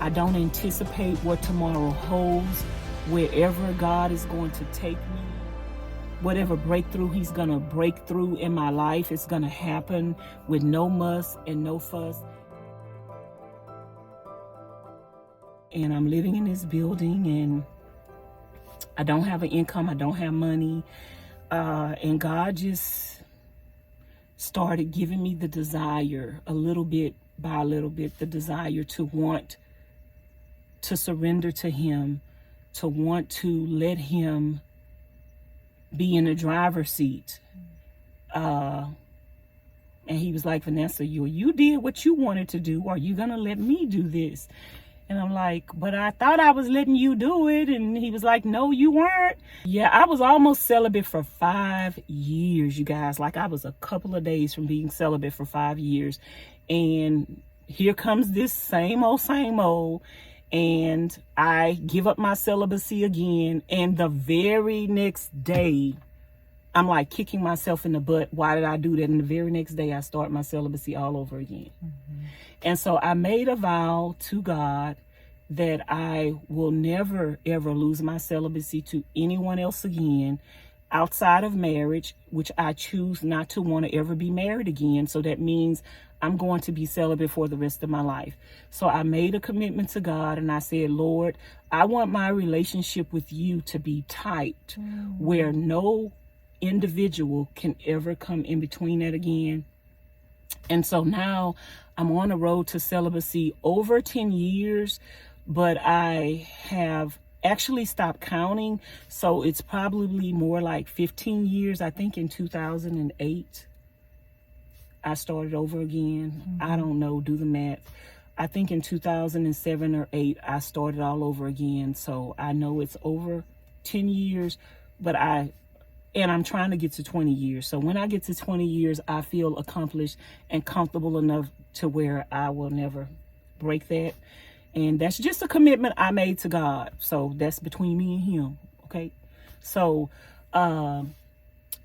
I don't anticipate what tomorrow holds. Wherever God is going to take me, whatever breakthrough he's going to break through in my life, it's going to happen with no muss and no fuss. And I'm living in this building, and I don't have an income. I don't have money. And God just started giving me the desire, a little bit by a little bit, the desire to want to surrender to him, to want to let him be in the driver's seat. And he was like, Vanessa, you did what you wanted to do. Are you going to let me do this? And I'm like, but I thought I was letting you do it. And he was like, no, you weren't. Yeah, I was almost celibate for 5 years, you guys. Like, I was a couple of days from being celibate for 5 years. And here comes this same old. And I give up my celibacy again. And the very next day, I'm like kicking myself in the butt. Why did I do that? And the very next day, I start my celibacy all over again. Mm-hmm. And so I made a vow to God that I will never, ever lose my celibacy to anyone else again outside of marriage, which I choose not to want to ever be married again. So that means I'm going to be celibate for the rest of my life. So I made a commitment to God, and I said, Lord, I want my relationship with you to be tight, where no individual can ever come in between that again. And so now I'm on the road to celibacy over 10 years, but I have actually stopped counting. So it's probably more like 15 years. I think in 2008, I started over again. Mm-hmm. I don't know, do the math. I think in 2007 or 8, I started all over again. So I know it's over 10 years, but I'm trying to get to 20 years. So when I get to 20 years, I feel accomplished and comfortable enough to where I will never break that. And that's just a commitment I made to God. So that's between me and him. Okay. So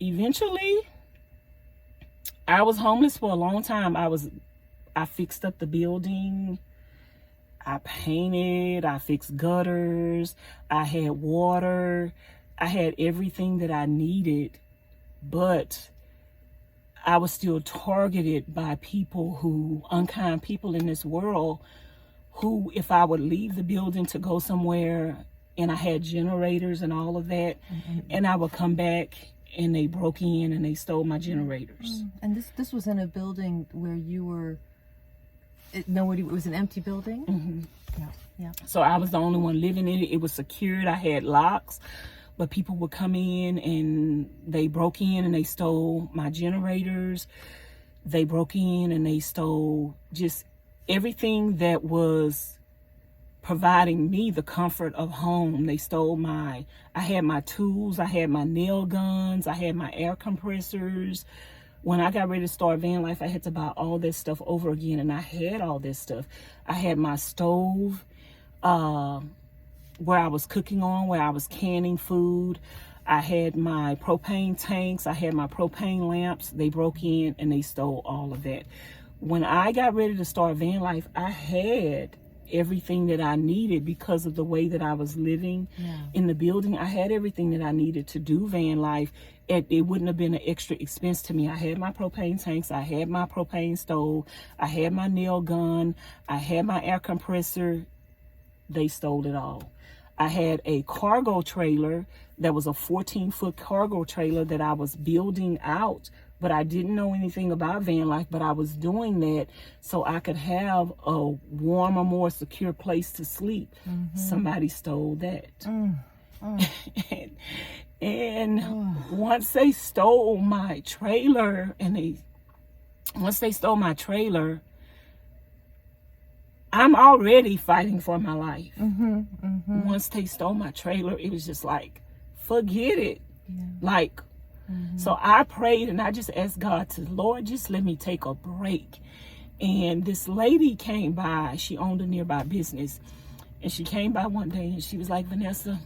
eventually I was homeless for a long time. I fixed up the building. I painted, I fixed gutters. I had water. I had everything that I needed, but I was still targeted by unkind people in this world who, if I would leave the building to go somewhere, and I had generators and all of that, and I would come back and they broke in and they stole my generators. And this was in a building where you were, it was an empty building? Mm-hmm. Yeah. So I was the only one living in it. It was secured. I had locks. But people would come in and they broke in and they stole my generators. They broke in and they stole just everything that was providing me the comfort of home. They stole I had my tools, I had my nail guns, I had my air compressors. When I got ready to start van life, I had to buy all this stuff over again, and I had all this stuff. I had my stove, where I was cooking on, where I was canning food. I had my propane tanks. I had my propane lamps. They broke in and they stole all of that. When I got ready to start van life, I had everything that I needed because of the way that I was living in the building. I had everything that I needed to do van life. It wouldn't have been an extra expense to me. I had my propane tanks. I had my propane stove. I had my nail gun. I had my air compressor. They stole it all. I had a cargo trailer that was a 14-foot cargo trailer that I was building out, but I didn't know anything about van life, but I was doing that so I could have a warmer, more secure place to sleep. Mm-hmm. Somebody stole that. And once they stole my trailer, I'm already fighting for my life. Mm-hmm, mm-hmm. Once they stole my trailer, it was just like, forget it. Yeah. So I prayed and I just asked God to, Lord, just let me take a break. And this lady came by. She owned a nearby business. And she came by one day and she was like, Vanessa,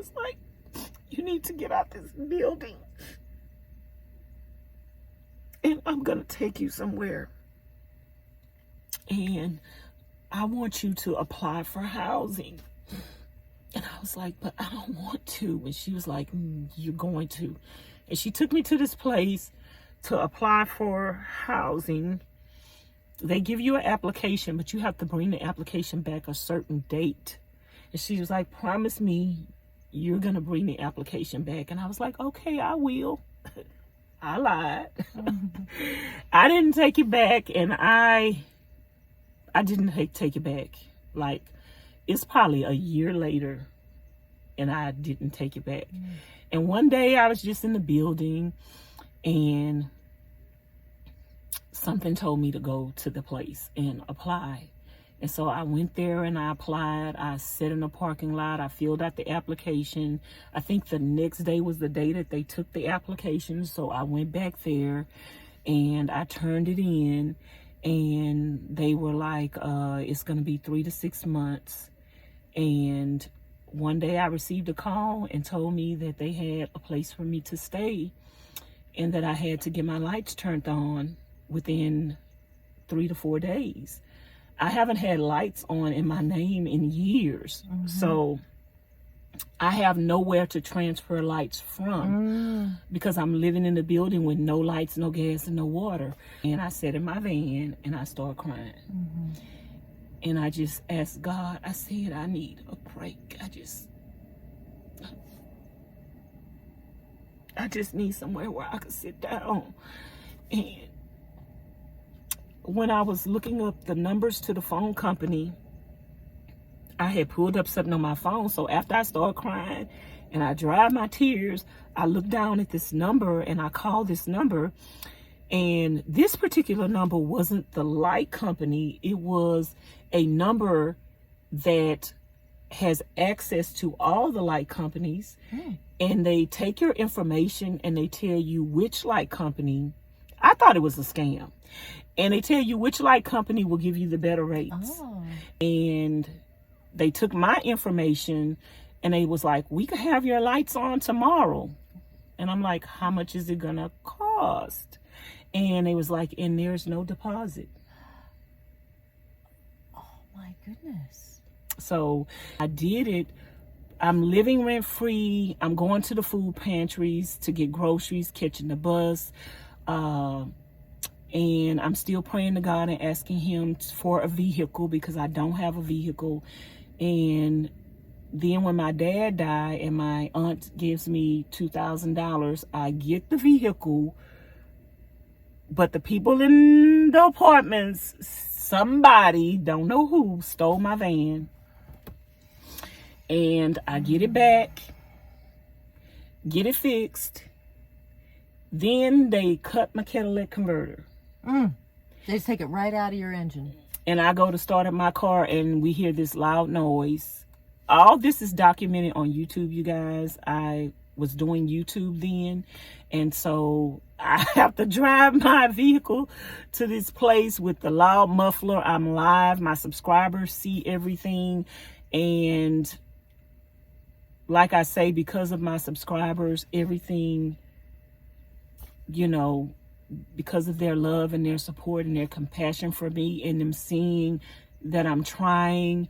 was like, you need to get out this building. And I'm going to take you somewhere. And I want you to apply for housing. And I was like, but I don't want to. And she was like, you're going to. And she took me to this place to apply for housing. They give you an application, but you have to bring the application back a certain date. And she was like, promise me you're going to bring the application back. And I was like, okay, I will. I lied. I didn't take it back, and I didn't take it back. Like, it's probably a year later, and I didn't take it back. And one day I was just in the building, and something told me to go to the place and apply. And so I went there and I applied. I sat in the parking lot. I filled out the application. I think the next day was the day that they took the application. So I went back there and I turned it in, and they were like, it's going to be 3 to 6 months. And one day I received a call and told me that they had a place for me to stay and that I had to get my lights turned on within 3 to 4 days. I haven't had lights on in my name in years. So I have nowhere to transfer lights from because I'm living in a building with no lights, no gas, and no water. And I sat in my van and I started crying. And I just asked God, I said, I need a break. I just need somewhere where I could sit down. And when I was looking up the numbers to the phone company, I had pulled up something on my phone. So after I started crying and I dried my tears, I looked down at this number and I called this number. And this particular number wasn't the light company. It was a number that has access to all the light companies. And they take your information and they tell you which light company. I thought it was a scam. And they tell you which light company will give you the better rates. And they took my information and they was like, we could have your lights on tomorrow. And I'm like, how much is it gonna cost? And they was like, and there's no deposit. Oh my goodness. So I did it. I'm living rent free. I'm going to the food pantries to get groceries, catching the bus. And I'm still praying to God and asking him for a vehicle because I don't have a vehicle. And then when my dad died and my aunt gives me $2,000, I get the vehicle. But the people in the apartments, somebody, don't know who, stole my van. And I get it back, get it fixed. Then they cut my catalytic converter. They just take it right out of your engine. And I go to start up my car and we hear this loud noise. All this is documented on YouTube, you guys. I was doing YouTube then. And so I have to drive my vehicle to this place with the loud muffler. I'm live. My subscribers see everything. And like I say, because of my subscribers, everything, you know, because of their love and their support and their compassion for me and them seeing that I'm trying,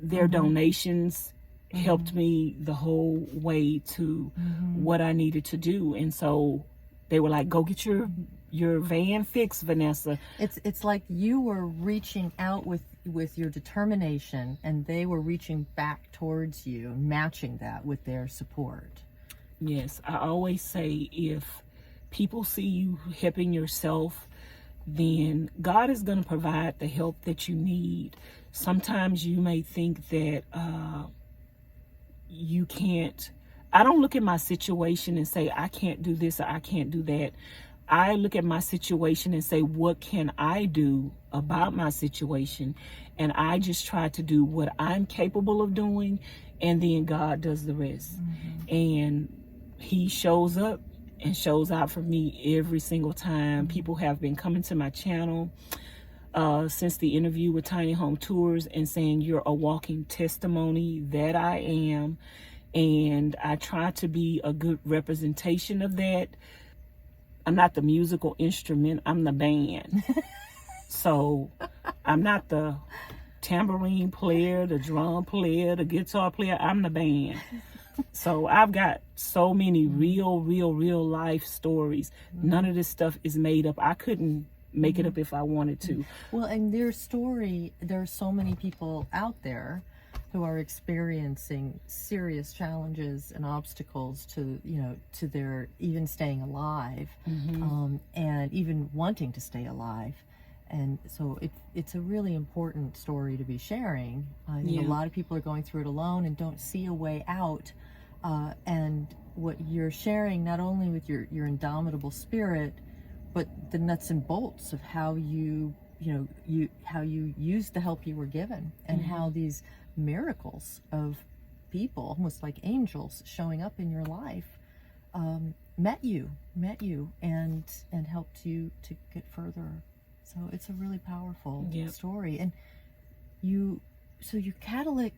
their donations helped me the whole way to what I needed to do. And so they were like, go get your van fixed, Vanessa. It's like you were reaching out with your determination and they were reaching back towards you, matching that with their support. Yes, I always say if people see you helping yourself, then God is going to provide the help that you need. Sometimes you may think that you can't. I don't look at my situation and say, I can't do this or I can't do that. I look at my situation and say, what can I do about my situation? And I just try to do what I'm capable of doing, and then God does the rest. And he shows up and shows out for me every single time. People have been coming to my channel since the interview with Tiny Home Tours and saying you're a walking testimony that I am. And I try to be a good representation of that. I'm not the musical instrument, I'm the band. So I'm not the tambourine player, the drum player, the guitar player, I'm the band. So I've got so many real life stories. None of this stuff is made up. I couldn't make it up if I wanted to. Well, and their story, there are so many people out there who are experiencing serious challenges and obstacles to, you know, to their even staying alive, and even wanting to stay alive. And so it's a really important story to be sharing. I think a lot of people are going through it alone and don't see a way out. And what you're sharing, not only with your indomitable spirit, but the nuts and bolts of how you used the help you were given, and how these miracles of people, almost like angels showing up in your life, met you and helped you to get further. So it's a really powerful story. And your catalytic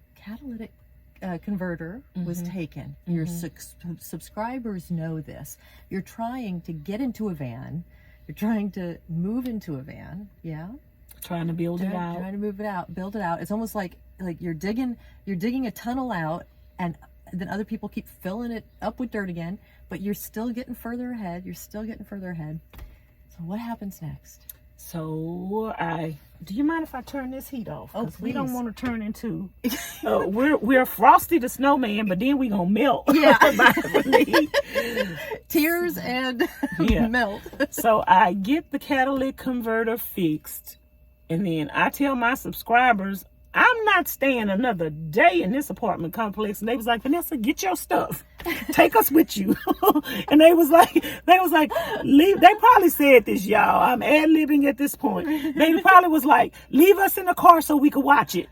converter was taken. Your subscribers know this. You're trying to get into a van. You're trying to move into a van. Yeah. Trying to build it out. Trying to move it out, build it out. It's almost like you're digging a tunnel out, and then other people keep filling it up with dirt again, but you're still getting further ahead. So what happens next? So do you mind if I turn this heat off? Oh, we please. don't want to turn into we're Frosty the Snowman, but then we gonna melt. Yeah. by the heat. Tears and melt. So I get the catalytic converter fixed, and then I tell my subscribers I'm not staying another day in this apartment complex. And they was like, Vanessa, get your stuff. Take us with you. And they was like, leave. They probably said this, y'all. I'm ad-libbing at this point. They probably was like, leave us in the car so we could watch it.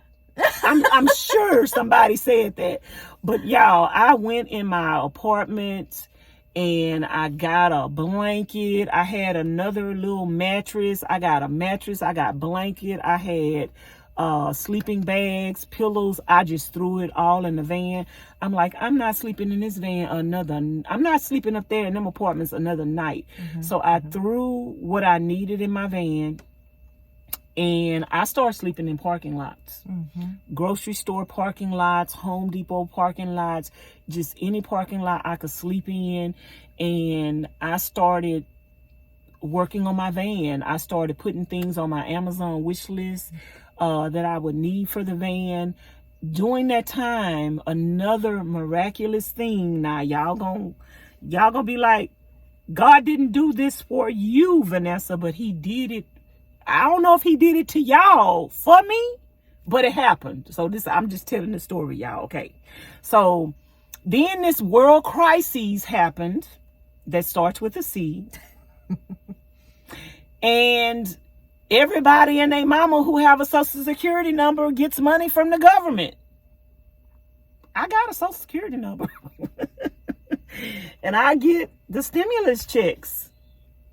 I'm sure somebody said that. But y'all, I went in my apartment and I got a blanket. I had another little mattress. I got a mattress. I got blanket. I had sleeping bags, pillows. I just threw it all in the van. I'm like, I'm not sleeping in this van I'm not sleeping up there in them apartments another night. So I threw what I needed in my van, and I started sleeping in parking lots, grocery store parking lots, Home Depot parking lots, just any parking lot I could sleep in. And I started working on my van. I started putting things on my Amazon wish list that I would need for the van. During that time, another miraculous thing. Now y'all gonna be like, God didn't do this for you, Vanessa, but he did it. I don't know if he did it to y'all for me, but it happened. So I'm just telling the story, y'all. Okay. So then this world crisis happened that starts with a C. And everybody and their mama who have a social security number gets money from the government. I got a social security number. And I get the stimulus checks.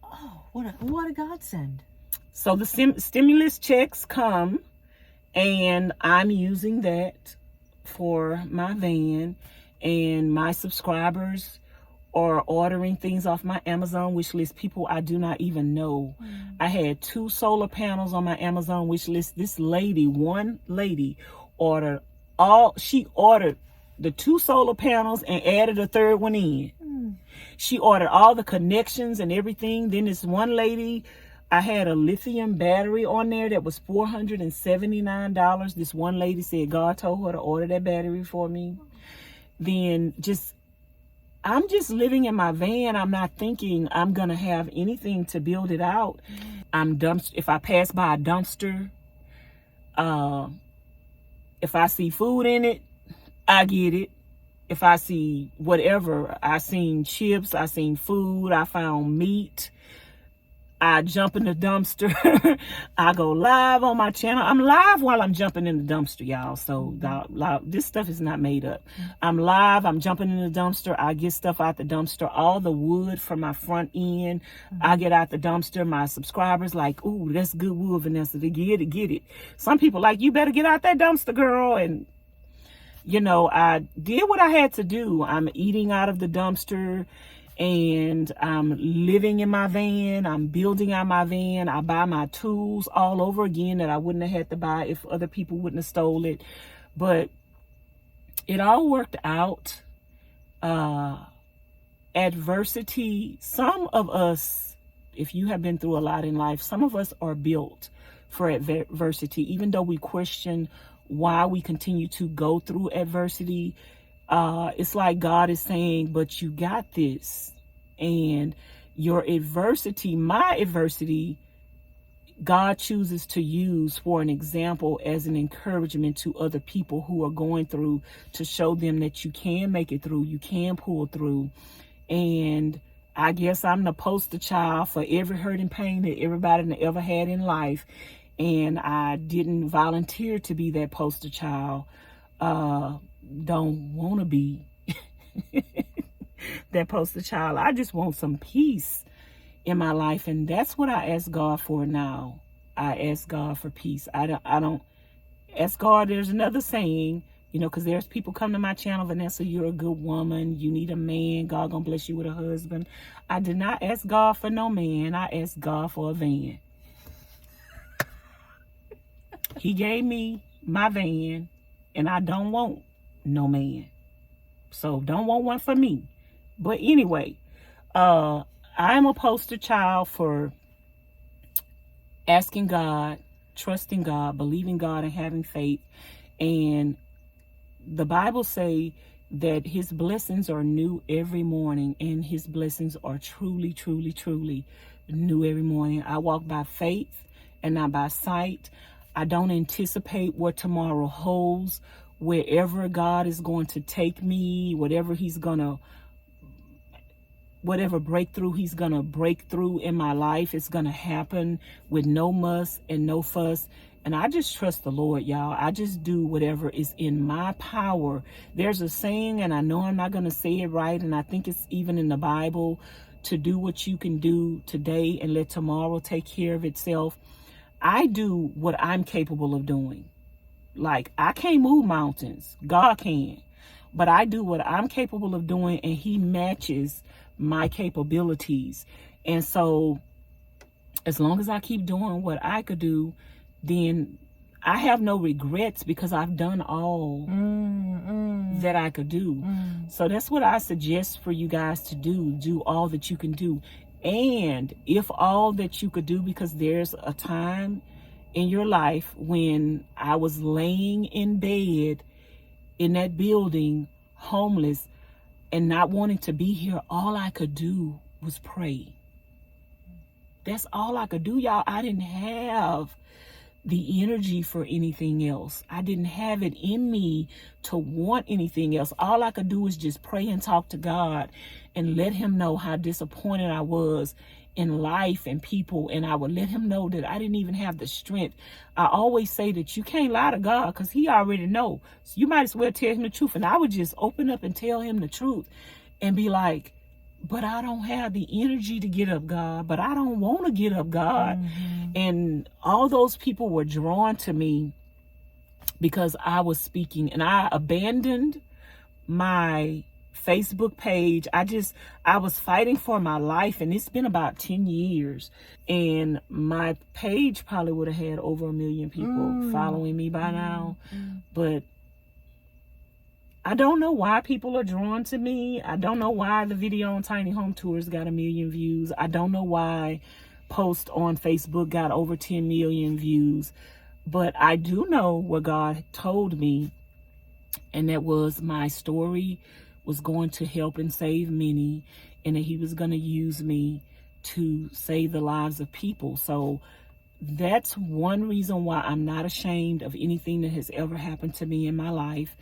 Oh, what a godsend. So the stimulus checks come, and I'm using that for my van, and my subscribers are ordering things off my Amazon wish list. People I do not even know. I had 2 solar panels on my Amazon wish list. One lady ordered the 2 solar panels and added a 3rd one in. She ordered all the connections and everything. Then this one lady, I had a lithium battery on there that was $479. This one lady said God told her to order that battery for me. Then I'm just living in my van. I'm not thinking I'm going to have anything to build it out. If I pass by a dumpster, if I see food in it, I get it. If I see whatever, I seen chips, I seen food, I found meat, I jump in the dumpster. I go live on my channel. I'm live while I'm jumping in the dumpster, y'all. So this stuff is not made up. I'm live. I'm jumping in the dumpster. I get stuff out the dumpster. All the wood from my front end, I get out the dumpster. My subscribers like, ooh, that's good wood, Vanessa. They get it. Some people like, you better get out that dumpster, girl. And you know, I did what I had to do. I'm eating out of the dumpster, and I'm living in my van. I'm building out my van. I buy my tools all over again that I wouldn't have had to buy if other people wouldn't have stole it. But it all worked out. Adversity, some of us, if you have been through a lot in life, some of us are built for adversity, even though we question why we continue to go through adversity. It's like God is saying, but you got this. And your adversity, my adversity, God chooses to use for an example as an encouragement to other people who are going through, to show them that you can make it through, you can pull through. And I guess I'm the poster child for every hurt and pain that everybody ever had in life. And I didn't volunteer to be that poster child. Don't want to be that poster child. I just want some peace in my life, and that's what I ask God for now. I ask God for peace. I don't ask God. There's another saying, you know, because there's people come to my channel, Vanessa, you're a good woman, you need a man, God gonna bless you with a husband. I did not ask God for no man. I asked God for a van. He gave me my van, and I don't want no man. So don't want one for me. But anyway, I'm a poster child for asking God, trusting God, believing God, and having faith. And the Bible say that his blessings are new every morning, and his blessings are truly, truly, truly new every morning. I walk by faith and not by sight. I don't anticipate what tomorrow holds. Wherever God is going to take me, whatever breakthrough he's gonna break through in my life, it's gonna happen with no muss and no fuss. And I just trust the Lord, y'all. I just do whatever is in my power. There's a saying, and I know I'm not gonna say it right, and I think it's even in the Bible, to do what you can do today and let tomorrow take care of itself. I do what I'm capable of doing. Like, I can't move mountains. God can. But I do what I'm capable of doing, and he matches my capabilities. And so as long as I keep doing what I could do, then I have no regrets, because I've done all that I could do. So that's what I suggest for you guys to do. Do all that you can do. And if all that you could do, because there's a time in your life when I was laying in bed in that building, homeless, and not wanting to be here, all I could do was pray. That's all I could do, y'all. I didn't have the energy for anything else. I didn't have it in me to want anything else. All I could do was just pray and talk to God and let him know how disappointed I was in life and people. And I would let him know that I didn't even have the strength. I always say that you can't lie to God, because he already know. So you might as well tell him the truth. And I would just open up and tell him the truth and be like, but I don't have the energy to get up, God. But I don't want to get up, God. And all those people were drawn to me because I was speaking. And I abandoned my Facebook page. I was fighting for my life, and it's been about 10 years. And my page probably would have had over 1 million people following me by now. But I don't know why people are drawn to me. I don't know why the video on Tiny Home Tours got 1 million views. I don't know why post on Facebook got over 10 million views. But I do know what God told me, and that was my story was going to help and save many, and that he was going to use me to save the lives of people. So that's one reason why I'm not ashamed of anything that has ever happened to me in my life.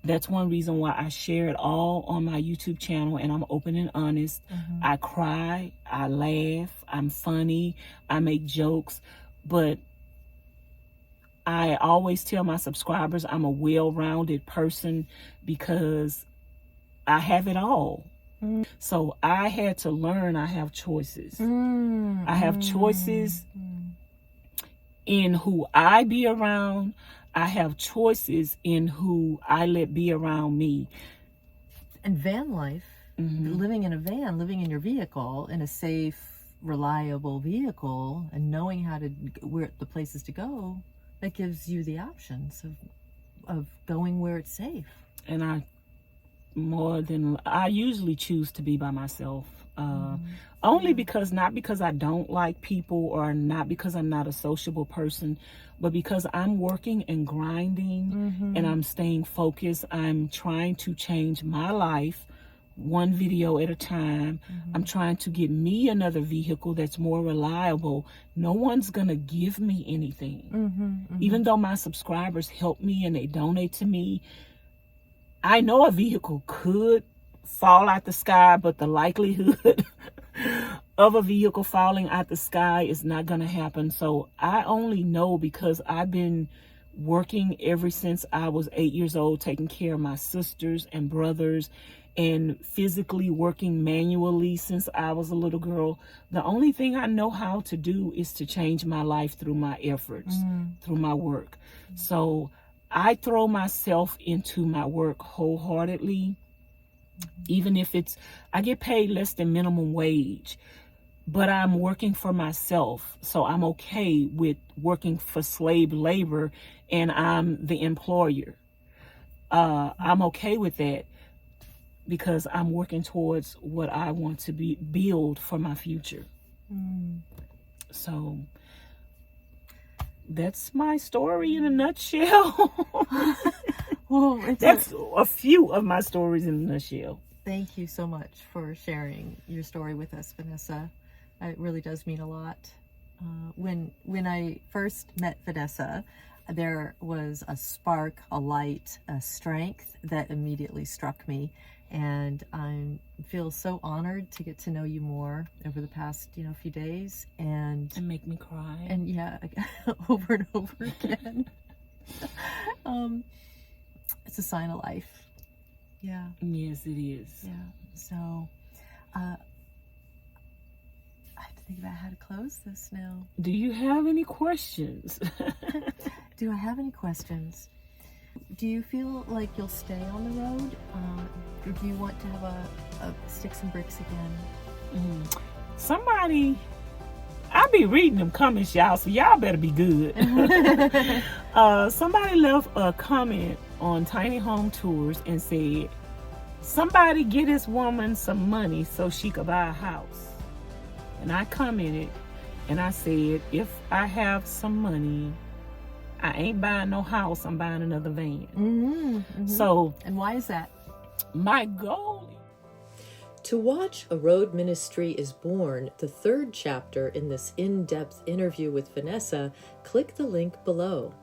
That's one reason why I share it all on my YouTube channel, and I'm open and honest. I cry, I laugh, I'm funny, I make jokes, but I always tell my subscribers I'm a well-rounded person because I have it all. So I had to learn I have choices. I have choices in who I be around. I have choices in who I let be around me. And van life, living in a van, living in your vehicle, in a safe, reliable vehicle, and knowing how to where the places to go, that gives you the options of going where it's safe. And I usually choose to be by myself. Only because, not because I don't like people, or not because I'm not a sociable person, but because I'm working and grinding and I'm staying focused. I'm trying to change my life one video at a time. I'm trying to get me another vehicle that's more reliable. No one's gonna give me anything. Even though my subscribers help me and they donate to me, I know a vehicle could fall out the sky, but the likelihood of a vehicle falling out the sky is not going to happen. So I only know because I've been working ever since I was 8 years old, taking care of my sisters and brothers, and physically working manually since I was a little girl. The only thing I know how to do is to change my life through my efforts, through my work. So I throw myself into my work wholeheartedly, even if I get paid less than minimum wage, but I'm working for myself. So I'm okay with working for slave labor and I'm the employer. I'm okay with that because I'm working towards what I want to build for my future. So that's my story in a nutshell. Well, that's a few of my stories in a nutshell. Thank you so much for sharing your story with us, Vanessa. It really does mean a lot. When I first met Vanessa, there was a spark, a light, a strength that immediately struck me. And I feel so honored to get to know you more over the past, few days, and make me cry. And over and over again. It's a sign of life. Yeah. Yes, it is. Yeah. So, I have to think about how to close this now. Do you have any questions? Do I have any questions? Do you feel like you'll stay on the road? Or do you want to have a sticks and bricks again? Somebody, I be reading them comments, y'all, so y'all better be good. Somebody left a comment on Tiny Home Tours and said, somebody get this woman some money so she could buy a house. And I commented and I said, if I have some money, I ain't buying no house, I'm buying another van. So, and why is that? My goal. To watch A Road Ministry is Born, the third chapter in this in-depth interview with Vanessa, click the link below.